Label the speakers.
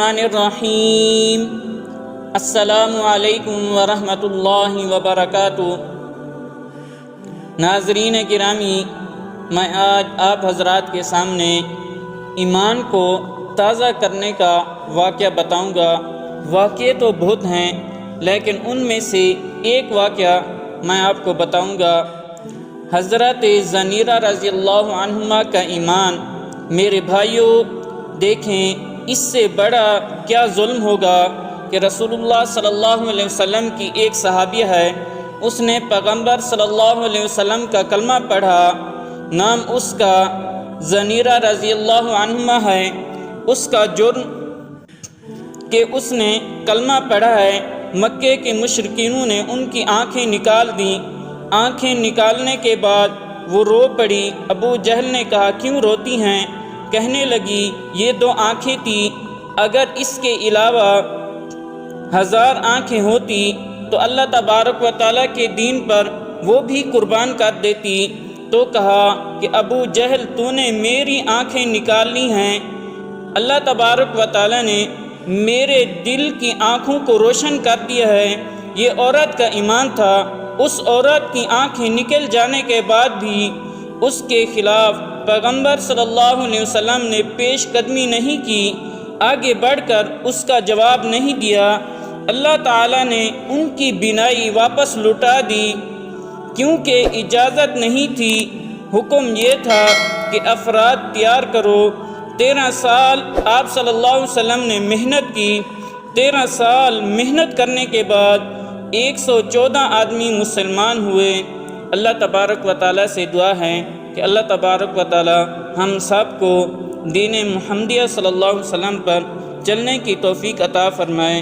Speaker 1: الرحمن الرحیم۔ السلام علیکم ورحمۃ اللہ وبرکاتہ۔ ناظرین گرامی، میں آج آپ حضرات کے سامنے ایمان کو تازہ کرنے کا واقعہ بتاؤں گا۔ واقعے تو بہت ہیں، لیکن ان میں سے ایک واقعہ میں آپ کو بتاؤں گا۔ حضرت زنیرہ رضی اللہ عنہما کا ایمان، میرے بھائیوں دیکھیں، اس سے بڑا کیا ظلم ہوگا کہ رسول اللہ صلی اللہ علیہ وسلم کی ایک صحابیہ ہے، اس نے پیغمبر صلی اللہ علیہ وسلم کا کلمہ پڑھا، نام اس کا زنیرہ رضی اللہ عنہما ہے۔ اس کا جرم کہ اس نے کلمہ پڑھا ہے، مکے کے مشرکینوں نے ان کی آنکھیں نکال دیں۔ آنکھیں نکالنے کے بعد وہ رو پڑی۔ ابو جہل نے کہا، کیوں روتی ہیں؟ کہنے لگی، یہ 2 آنکھیں تھیں، اگر اس کے علاوہ 1000 آنکھیں ہوتی تو اللہ تبارک و تعالیٰ کے دین پر وہ بھی قربان کر دیتی۔ تو کہا کہ ابو جہل، تو نے میری آنکھیں نکال لی ہیں، اللہ تبارک و تعالیٰ نے میرے دل کی آنکھوں کو روشن کر دیا ہے۔ یہ عورت کا ایمان تھا۔ اس عورت کی آنکھیں نکل جانے کے بعد بھی اس کے خلاف پیغمبر صلی اللہ علیہ وسلم نے پیش قدمی نہیں کی، آگے بڑھ کر اس کا جواب نہیں دیا۔ اللہ تعالیٰ نے ان کی بینائی واپس لوٹا دی، کیونکہ اجازت نہیں تھی۔ حکم یہ تھا کہ افراد تیار کرو۔ 13 سال آپ صلی اللہ علیہ وسلم نے محنت کی۔ 13 سال محنت کرنے کے بعد 114 آدمی مسلمان ہوئے۔ اللہ تبارک و تعالیٰ سے دعا ہے کہ اللہ تبارک و تعالیٰ ہم سب کو دین محمدیہ صلی اللہ علیہ وسلم پر چلنے کی توفیق عطا فرمائے۔